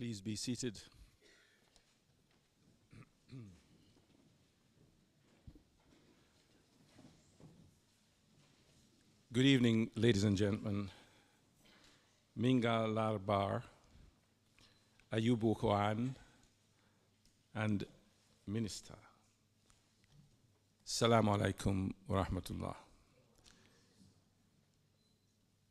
Please be seated. Good evening, ladies and gentlemen. Minga Larbar, Ayubu Kwan, and Minister. Assalamu alaikum wa rahmatullah.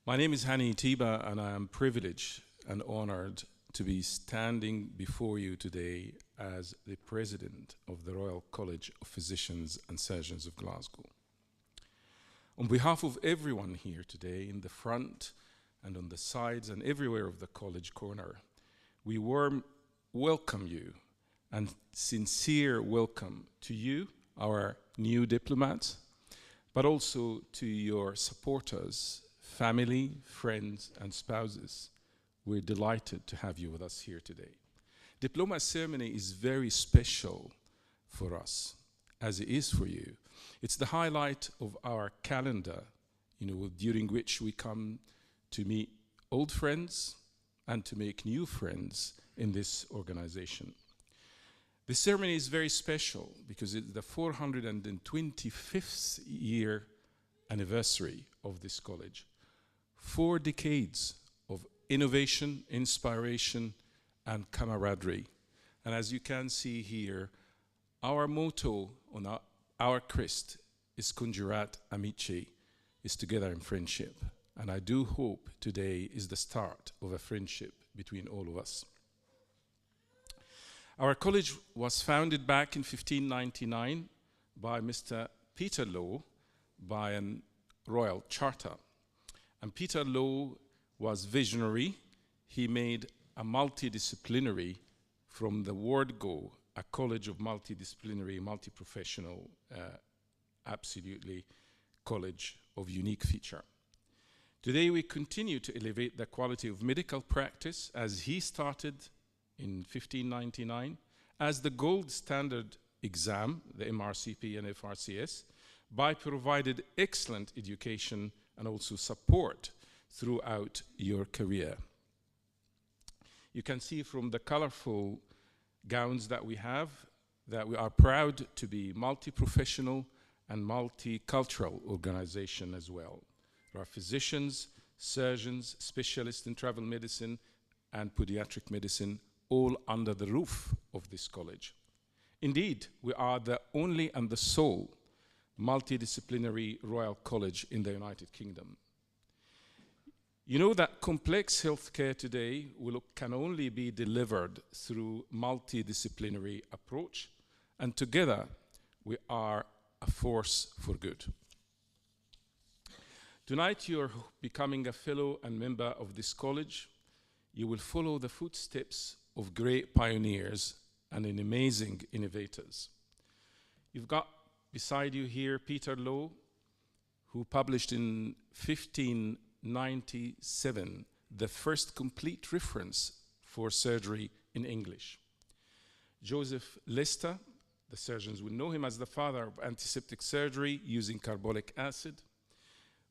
My name is Hany Eteiba, and I am privileged and honored to be standing before you today as the President of the Royal College of Physicians and Surgeons of Glasgow. On behalf of everyone here today, in the front and on the sides and everywhere of the college corner, we warm welcome you and sincere welcome to you, our new diplomats, but also to your supporters, family, friends, and spouses. We're delighted to have you with us here today. Diploma ceremony is very special for us, as it is for you. It's the highlight of our calendar, during which we come to meet old friends and to make new friends in this organization. The ceremony is very special because it's the 425th year anniversary of this college. 4 decades of innovation, inspiration, and camaraderie. And as you can see here, our motto on our crest is Kunjurat Amici, is together in friendship. And I do hope today is the start of a friendship between all of us. Our college was founded back in 1599 by Mr. Peter Lowe by a royal charter. And Peter Lowe was visionary. He made a multidisciplinary from the word go, a college of multidisciplinary, multi-professional, absolutely college of unique feature. Today we continue to elevate the quality of medical practice as he started in 1599 as the gold standard exam, the MRCP and FRCS, by provided excellent education and also support throughout your career. You can see from the colorful gowns that we have that we are proud to be multi-professional and multicultural organization as well. There are physicians, surgeons, specialists in travel medicine and pediatric medicine all under the roof of this college. Indeed, we are the only and the sole multidisciplinary Royal College in the United Kingdom. You know that complex healthcare today can only be delivered through multidisciplinary approach, and together we are a force for good. Tonight you're becoming a fellow and member of this college. You will follow the footsteps of great pioneers and amazing innovators. You've got beside you here Peter Lowe, who published in 1597 the first complete reference for surgery in English. Joseph Lister, the surgeons will know him as the father of antiseptic surgery using carbolic acid.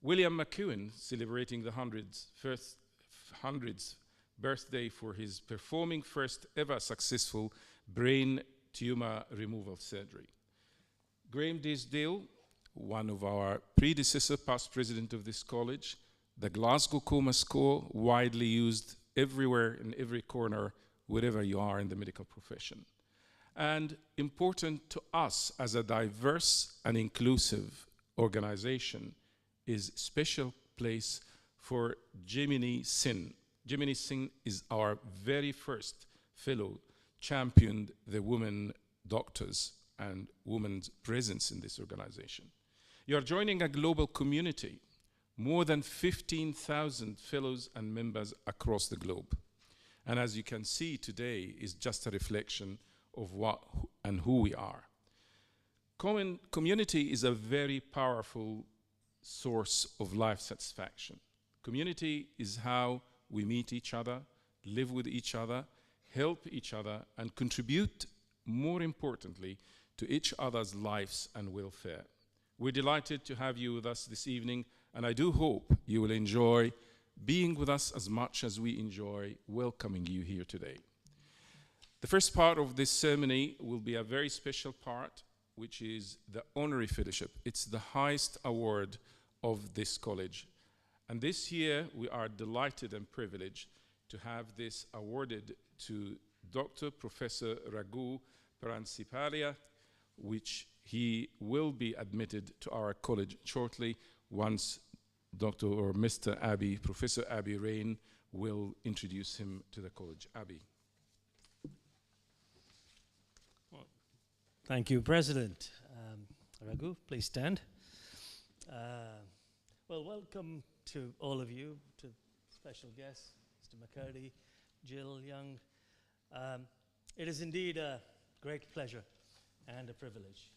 William McEwen, celebrating the 100th birthday for his performing first ever successful brain tumor removal surgery. Graham Disdale, one of our predecessors, past president of this college, the Glasgow Coma Score, widely used everywhere in every corner, wherever you are in the medical profession. And important to us as a diverse and inclusive organization is special place for Gemini Sin. Gemini Sin is our very first fellow, championed the women doctors and women's presence in this organization. You are joining a global community, more than 15,000 fellows and members across the globe. And as you can see today is just a reflection of what and who we are. Community is a very powerful source of life satisfaction. Community is how we meet each other, live with each other, help each other, and contribute, more importantly, to each other's lives and welfare. We're delighted to have you with us this evening, and I do hope you will enjoy being with us as much as we enjoy welcoming you here today. The first part of this ceremony will be a very special part, which is the honorary fellowship. It's the highest award of this college. And this year, we are delighted and privileged to have this awarded to Dr. Professor Raghu Parancipalia, which he will be admitted to our college shortly once Dr. or Mr. Abbey, Professor Abbey Rain, will introduce him to the college. Abbey. Thank you, President. Raghu, please stand. Well, welcome to all of you, to special guests, Mr. McCurdy, Jill Young. It is indeed a great pleasure and a privilege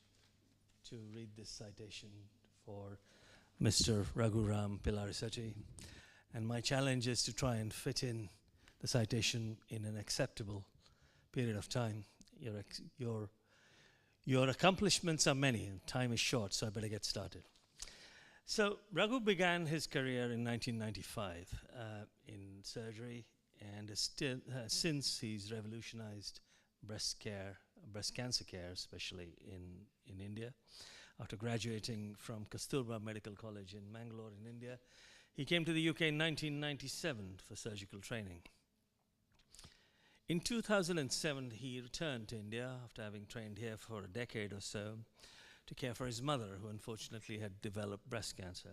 to read this citation for Mr. Raghuram Pilarisetti. And my challenge is to try and fit in the citation in an acceptable period of time. Your accomplishments are many, and time is short, so I better get started. So Raghu began his career in 1995 in surgery, and since he's revolutionized breast cancer care, especially in India. After graduating from Kasturba Medical College in Mangalore in India, he came to the UK in 1997 for surgical training. In 2007, he returned to India after having trained here for a decade or so to care for his mother, who unfortunately had developed breast cancer.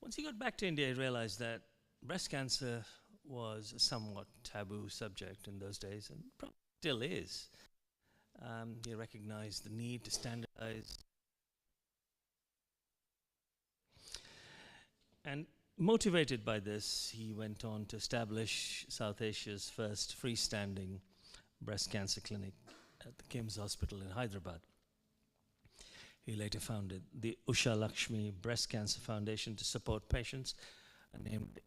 Once he got back to India, he realized that breast cancer was a somewhat taboo subject in those days, and probably still is. He recognized the need to standardize. And motivated by this, he went on to establish South Asia's first freestanding breast cancer clinic at the KIMS Hospital in Hyderabad. He later founded the Usha Lakshmi Breast Cancer Foundation to support patients, and named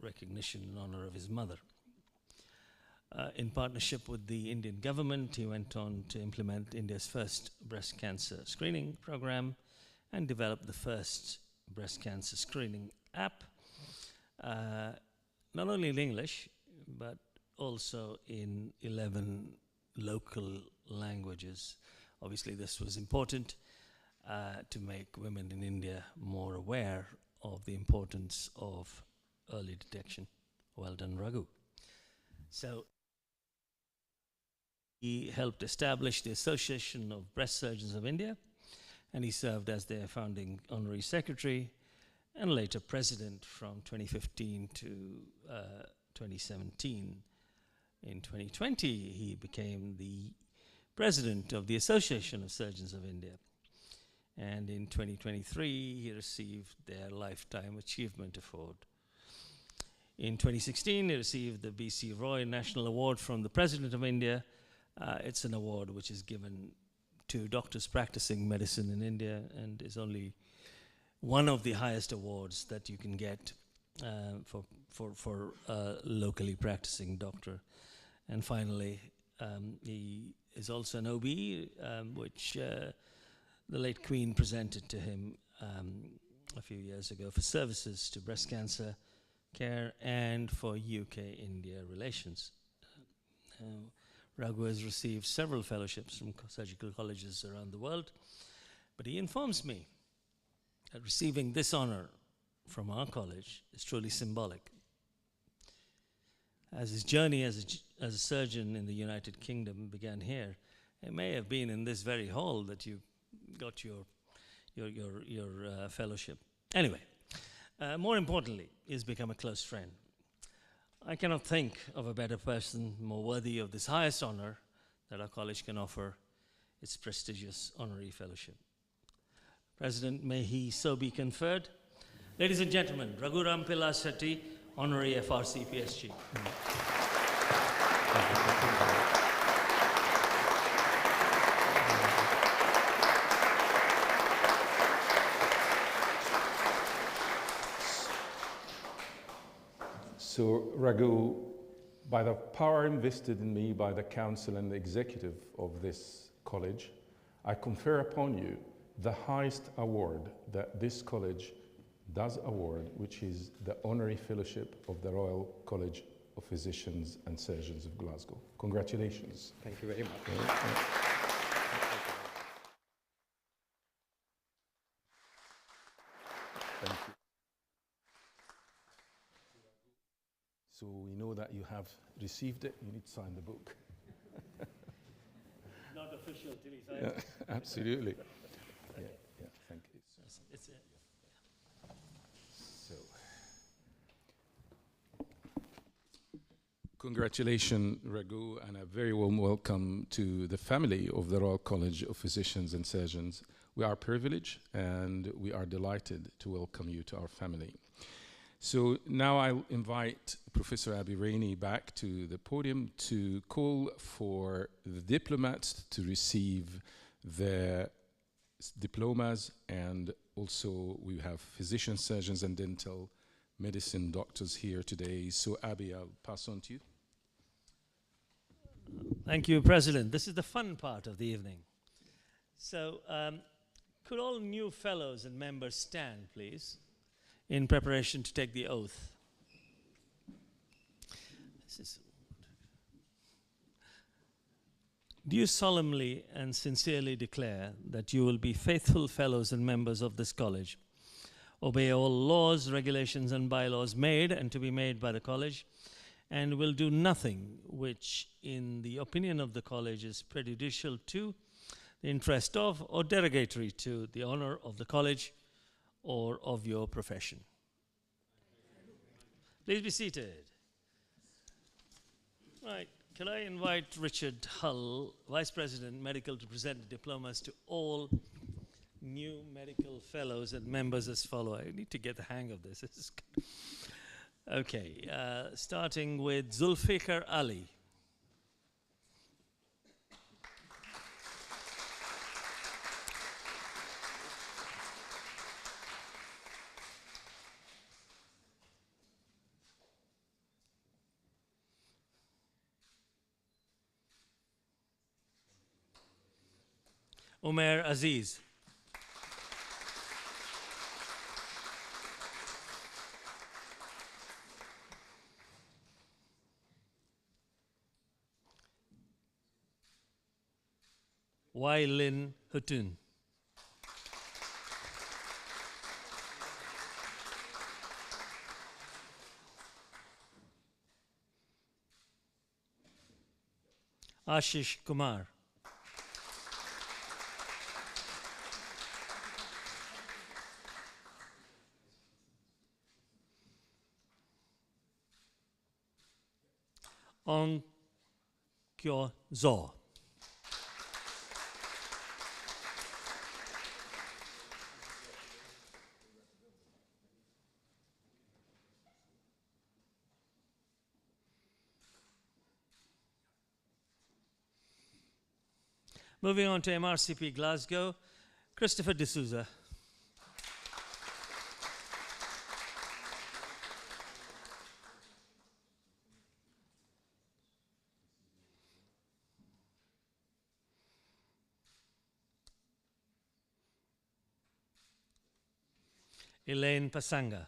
recognition in honor of his mother. In partnership with the Indian government, he went on to implement India's first breast cancer screening program and developed the first breast cancer screening app, not only in English, but also in 11 local languages. Obviously, this was important to make women in India more aware of the importance of early detection. Well done, Raghu. So he helped establish the Association of Breast Surgeons of India, and he served as their founding honorary secretary and later president from 2015 to 2017. In 2020, he became the president of the Association of Surgeons of India. And in 2023, he received their Lifetime Achievement Award. In 2016, he received the B.C. Roy National Award from the President of India. It's an award which is given to doctors practicing medicine in India, and is only one of the highest awards that you can get for a locally practicing doctor. And finally, he is also an OB, which the late Queen presented to him a few years ago for services to breast cancer care and for UK-India relations. Raghu has received several fellowships from surgical colleges around the world, but he informs me that receiving this honor from our college is truly symbolic. As his journey as a surgeon in the United Kingdom began here, it may have been in this very hall that you got your fellowship. Anyway, more importantly, he's become a close friend. I cannot think of a better person more worthy of this highest honor that our college can offer, its prestigious honorary fellowship. President, may he so be conferred. Ladies and gentlemen, Raghuram Pilarisetti, Honorary FRC PSG. So, Raghu, by the power invested in me by the council and the executive of this college, I confer upon you the highest award that this college does award, which is the Honorary Fellowship of the Royal College of Physicians and Surgeons of Glasgow. Congratulations. Thank you very much. Thank you. So we know that you have received it. You need to sign the book. Not official till he signs it. Absolutely. Yeah, thank you. It's So, congratulations, Raghu, and a very warm welcome to the family of the Royal College of Physicians and Surgeons. We are privileged and we are delighted to welcome you to our family. So now I'll invite Professor Abi Rainey back to the podium to call for the diplomats to receive their diplomas, and also we have physicians, surgeons, and dental medicine doctors here today. So Abi, I'll pass on to you. Thank you, President. This is the fun part of the evening. So could all new fellows and members stand, please, in preparation to take the oath? Do you solemnly and sincerely declare that you will be faithful fellows and members of this college, obey all laws, regulations, and bylaws made and to be made by the college, and will do nothing which, in the opinion of the college, is prejudicial to the interest of or derogatory to the honor of the college or of your profession? Please be seated. Right. Can I invite Richard Hull, Vice President Medical, to present the diplomas to all new medical fellows and members as follow. I need to get the hang of this. This is good. Okay, starting with Zulfikar Ali. Umair Aziz. Wai Lin Hutun. Ashish Kumar. Ong Kyo Zo. Moving on to MRCP Glasgow, Christopher D'Souza. Elaine Pasanga.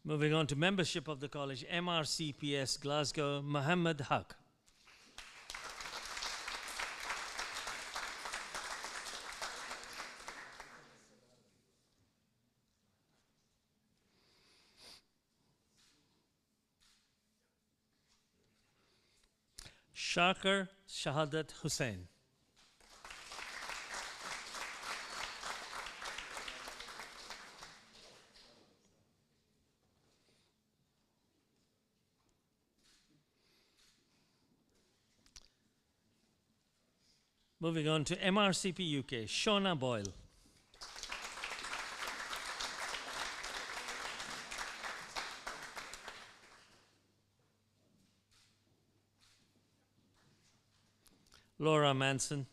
Moving on to membership of the college, MRCPS Glasgow, Mohammed Haq. Shakar Shahadat Hussain. Moving on to MRCP UK, Shona Boyle. Laura Manson.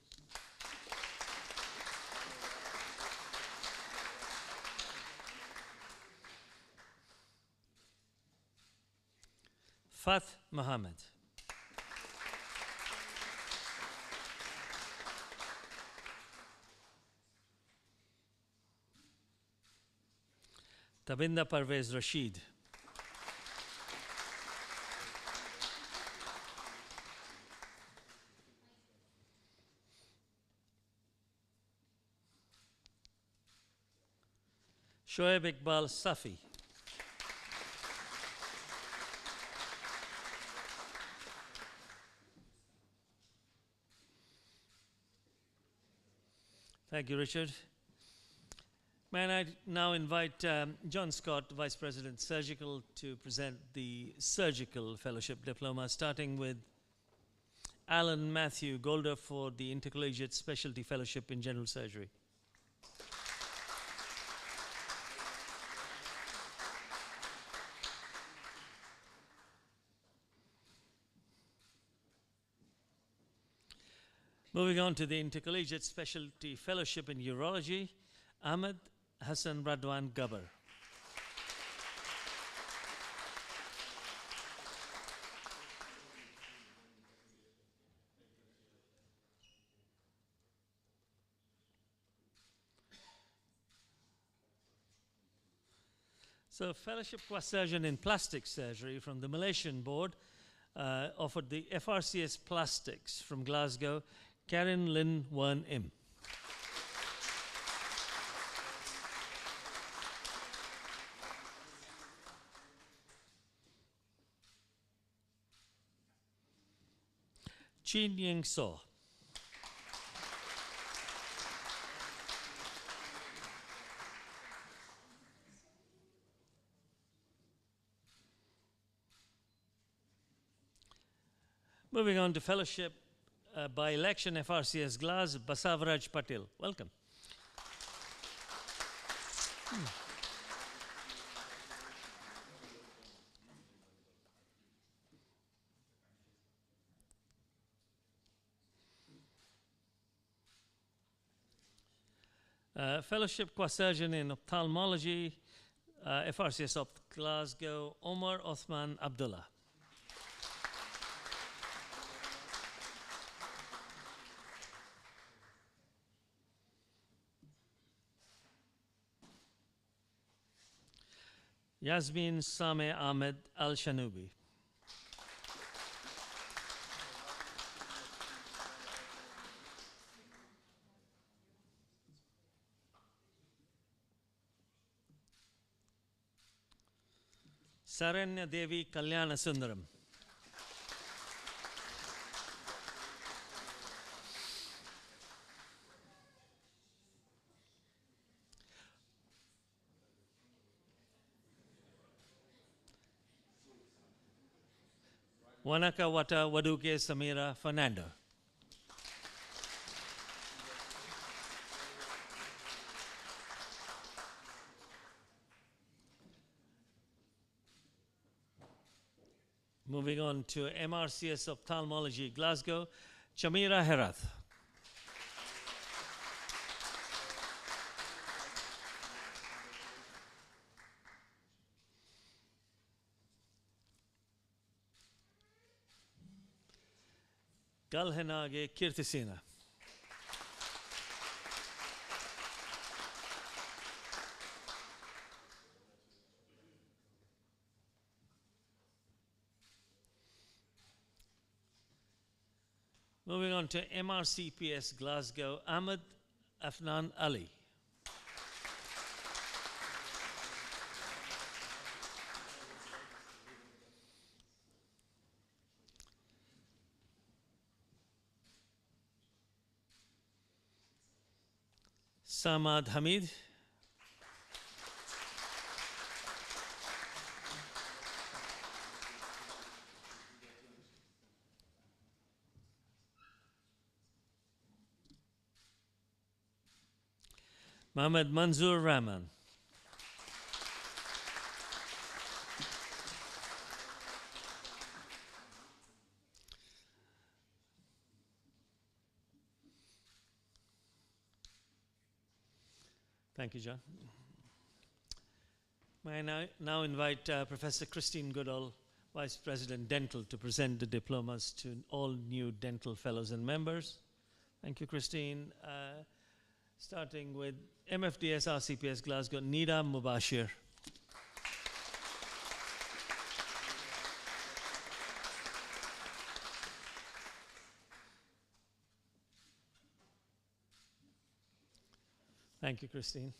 Fath Mohammed. Tabinda Parvez Rashid. Shoaib Iqbal Safi. Thank you, Richard. May I now invite John Scott, Vice President Surgical, to present the Surgical Fellowship Diploma, starting with Alan Matthew Golder for the Intercollegiate Specialty Fellowship in General Surgery. Moving on to the Intercollegiate Specialty Fellowship in Urology, Ahmed Hassan Radwan Gabar. So, Fellowship qua Surgeon in Plastic Surgery from the Malaysian Board offered the FRCS Plastics from Glasgow, Karen Lynn Wan Im. Chin Ying So. Moving on to fellowship by election FRCS Glas, Basavaraj Patil. Welcome. Fellowship qua Surgeon in Ophthalmology, FRCS of Glasgow, Omar Othman Abdullah. Yasmin Sameh Ahmed Al-Shanubi. Saranya Devi Kalyana Sundaram. Wanaka Wata Waduke Samira Fernando. Moving on to MRCS Ophthalmology, Glasgow, Chamira Herath. Galhenage Kirtisina. Moving on to MRCPS Glasgow, Ahmed Afnan Ali. Samad Hamid. Mohammed Manzoor Rahman. Thank you, John. May I now invite Professor Christine Goodall, Vice President Dental, to present the diplomas to all new dental fellows and members. Thank you, Christine. Starting with MFDS RCPS Glasgow, Nida Mubashir. Thank you, Christine.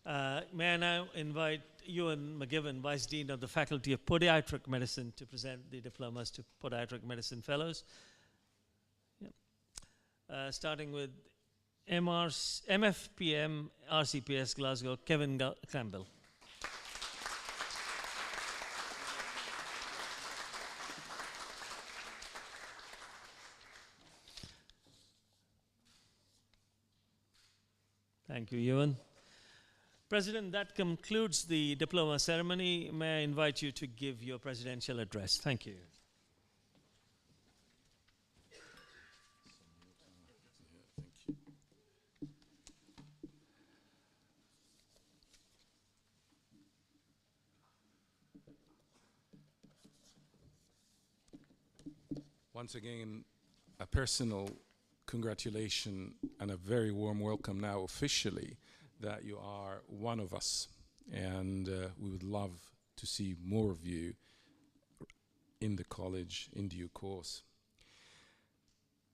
May I now invite Ewan McGibbon, Vice Dean of the Faculty of Podiatric Medicine, to present the diplomas to Podiatric Medicine Fellows. Yep. Starting with MFPM RCPS Glasgow, Kevin Campbell. Thank you, Ewan. President, that concludes the diploma ceremony. May I invite you to give your presidential address? Thank you. Once again, a personal congratulation and a very warm welcome now officially that you are one of us, and we would love to see more of you in the college in due course.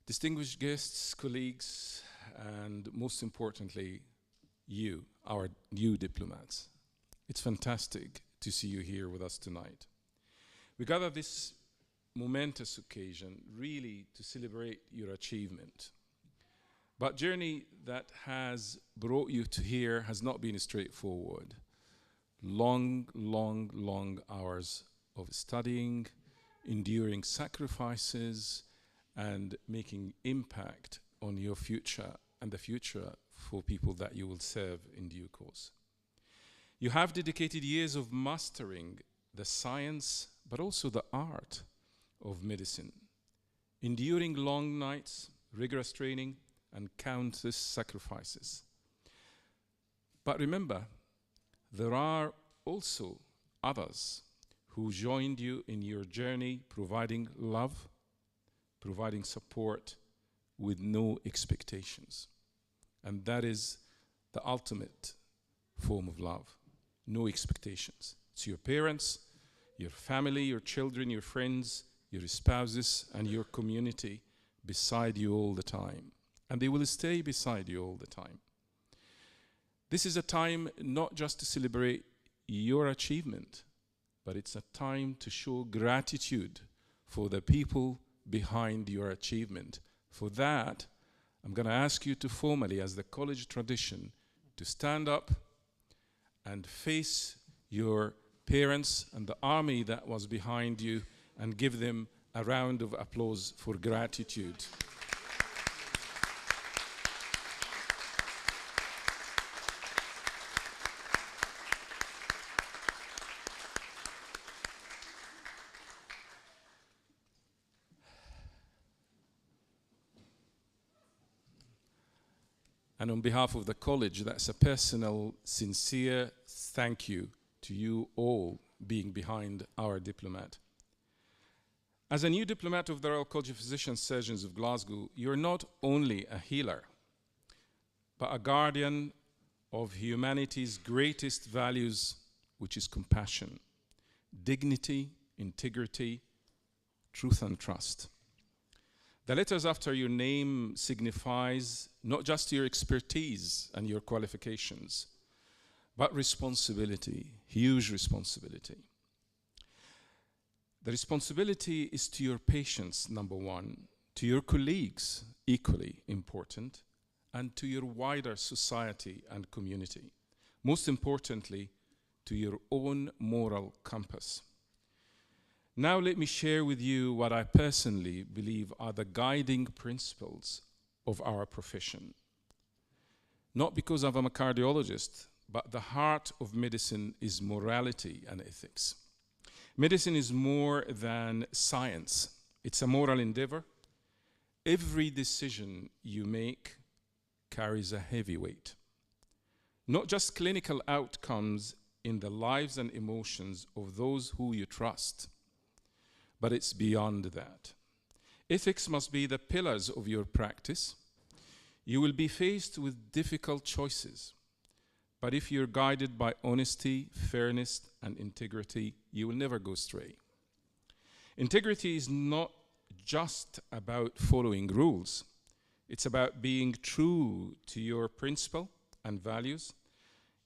Distinguished guests, colleagues, and most importantly, you, our new diplomats. It's fantastic to see you here with us tonight. We gather this momentous occasion really to celebrate your achievement. But journey that has brought you to here has not been straightforward. Long, long, long hours of studying, enduring sacrifices, and making impact on your future and the future for people that you will serve in due course. You have dedicated years of mastering the science, but also the art of medicine, enduring long nights, rigorous training, and countless sacrifices. But remember, there are also others who joined you in your journey, providing love, providing support with no expectations. And that is the ultimate form of love, no expectations. It's your parents, your family, your children, your friends, your spouses, and your community beside you all the time. And they will stay beside you all the time. This is a time not just to celebrate your achievement, but it's a time to show gratitude for the people behind your achievement. For that, I'm going to ask you to formally, as the college tradition, to stand up and face your parents and the army that was behind you and give them a round of applause for gratitude. And on behalf of the college, that's a personal, sincere thank you to you all being behind our diplomat. As a new diplomat of the Royal College of Physicians and Surgeons of Glasgow, you're not only a healer, but a guardian of humanity's greatest values, which is compassion, dignity, integrity, truth, and trust. The letters after your name signifies not just your expertise and your qualifications, but responsibility, huge responsibility. The responsibility is to your patients, number one, to your colleagues, equally important, and to your wider society and community. Most importantly, to your own moral compass. Now let me share with you what I personally believe are the guiding principles of our profession. Not because I'm a cardiologist, but the heart of medicine is morality and ethics. Medicine is more than science. It's a moral endeavor. Every decision you make carries a heavy weight. Not just clinical outcomes in the lives and emotions of those who you trust, but it's beyond that. Ethics must be the pillars of your practice. You will be faced with difficult choices, but if you're guided by honesty, fairness, and integrity, you will never go astray. Integrity is not just about following rules. It's about being true to your principle and values,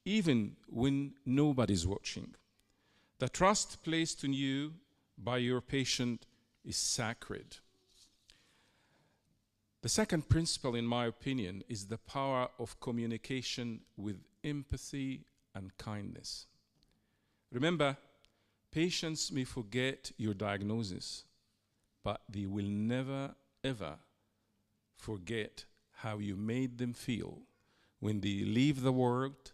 even when nobody's watching. The trust placed in you by your patient is sacred. The second principle, in my opinion, is the power of communication with empathy and kindness. Remember, patients may forget your diagnosis, but they will never, ever forget how you made them feel when they leave the world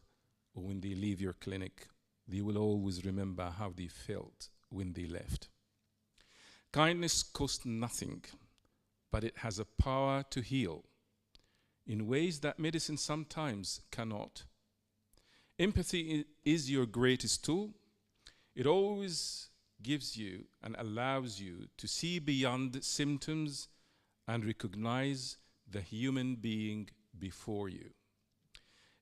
or when they leave your clinic. They will always remember how they felt when they left. Kindness costs nothing, but it has a power to heal in ways that medicine sometimes cannot. Empathy is your greatest tool. It always gives you and allows you to see beyond symptoms and recognize the human being before you.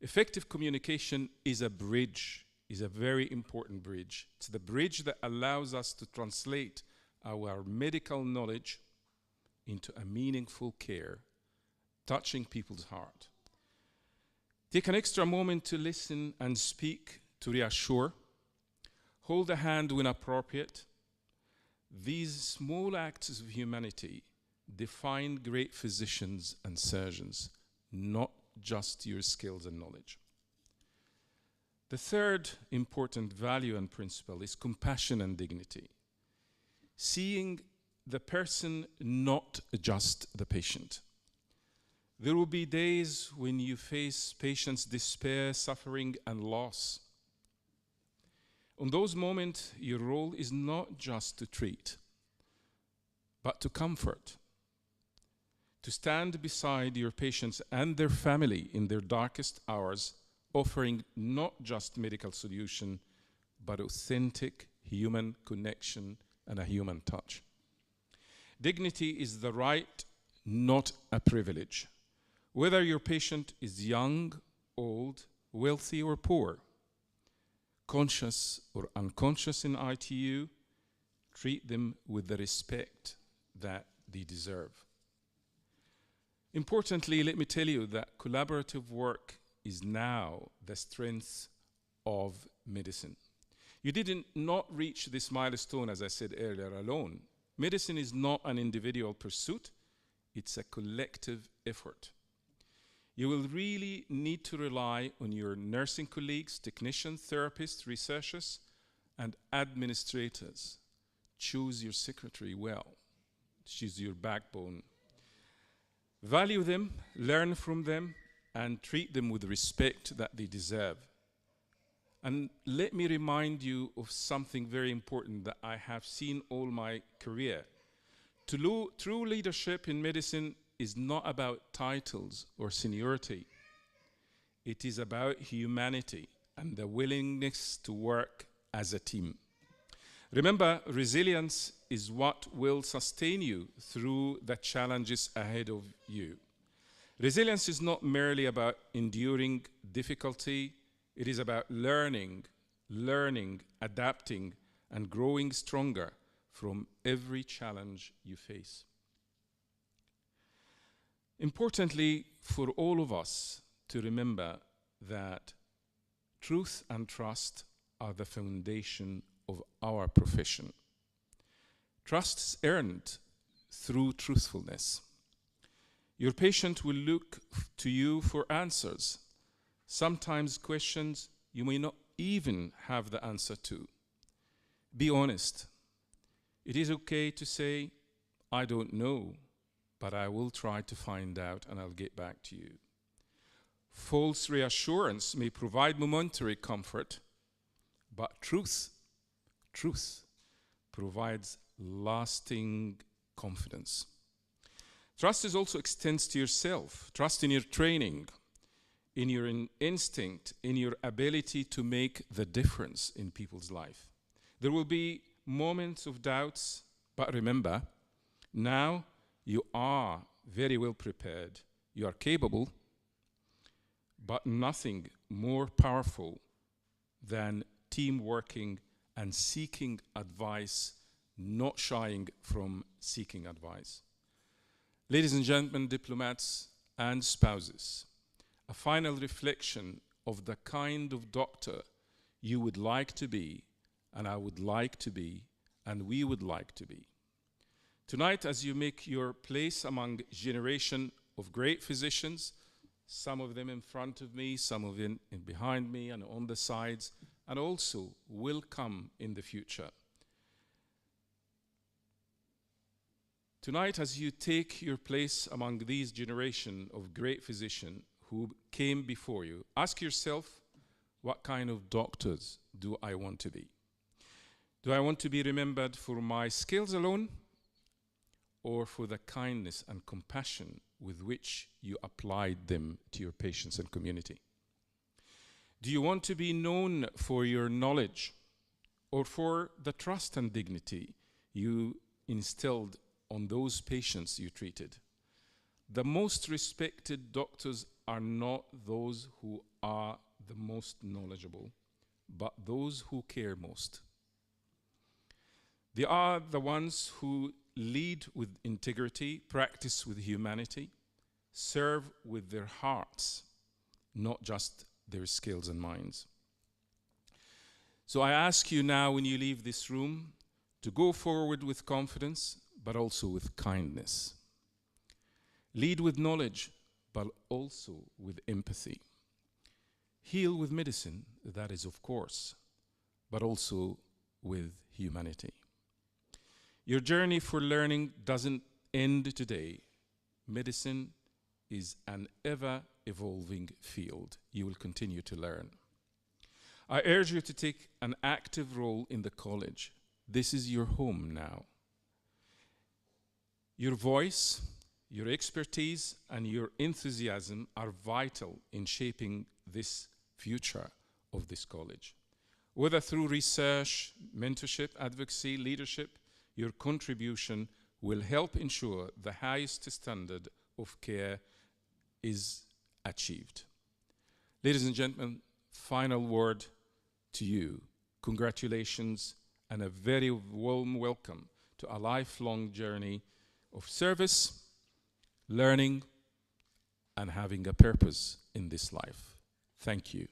Effective communication is a bridge, is a very important bridge. It's the bridge that allows us to translate our medical knowledge into a meaningful care, touching people's heart. Take an extra moment to listen and speak, to reassure. Hold a hand when appropriate. These small acts of humanity define great physicians and surgeons, not just your skills and knowledge. The third important value and principle is compassion and dignity. Seeing the person, not just the patient. There will be days when you face patients' despair, suffering, and loss. In those moments, your role is not just to treat, but to comfort, to stand beside your patients and their family in their darkest hours, offering not just medical solution, but authentic human connection and a human touch. Dignity is the right, not a privilege. Whether your patient is young, old, wealthy, or poor, conscious or unconscious in ITU, treat them with the respect that they deserve. Importantly, let me tell you that collaborative work is now the strength of medicine. You did not reach this milestone, as I said earlier, alone. Medicine is not an individual pursuit, it's a collective effort. You will really need to rely on your nursing colleagues, technicians, therapists, researchers, and administrators. Choose your secretary well. She's your backbone. Value them, learn from them, and treat them with the respect that they deserve. And let me remind you of something very important that I have seen all my career. True leadership in medicine is not about titles or seniority. It is about humanity and the willingness to work as a team. Remember, resilience is what will sustain you through the challenges ahead of you. Resilience is not merely about enduring difficulty. It is about learning, adapting, and growing stronger from every challenge you face. Importantly, for all of us to remember that truth and trust are the foundation of our profession. Trust is earned through truthfulness. Your patient will look to you for answers, sometimes questions you may not even have the answer to. Be honest. It is okay to say, I don't know, but I will try to find out and I'll get back to you. False reassurance may provide momentary comfort, but truth provides lasting confidence. Trust is also extends to yourself. Trust in your training, in your instinct, in your ability to make the difference in people's life. There will be moments of doubts, but remember, now you are very well prepared. You are capable, but nothing more powerful than team working and seeking advice, not shying from seeking advice. Ladies and gentlemen, diplomats, and spouses, a final reflection of the kind of doctor you would like to be, and I would like to be, and we would like to be. Tonight, as you make your place among a generation of great physicians, some of them in front of me, some of them behind me and on the sides, and also will come in the future. Tonight, as you take your place among these generation of great physicians who came before you, ask yourself, what kind of doctors do I want to be? Do I want to be remembered for my skills alone, or for the kindness and compassion with which you applied them to your patients and community? Do you want to be known for your knowledge, or for the trust and dignity you instilled on those patients you treated? The most respected doctors are not those who are the most knowledgeable, but those who care most. They are the ones who lead with integrity, practice with humanity, serve with their hearts, not just their skills and minds. So I ask you now, when you leave this room, to go forward with confidence, but also with kindness. Lead with knowledge, but also with empathy. Heal with medicine, that is of course, but also with humanity. Your journey for learning doesn't end today. Medicine is an ever-evolving field. You will continue to learn. I urge you to take an active role in the college. This is your home now. Your voice, your expertise, and your enthusiasm are vital in shaping this future of this college. Whether through research, mentorship, advocacy, leadership, your contribution will help ensure the highest standard of care is achieved. Ladies and gentlemen, final word to you. Congratulations and a very warm welcome to a lifelong journey of service, learning, and having a purpose in this life. Thank you.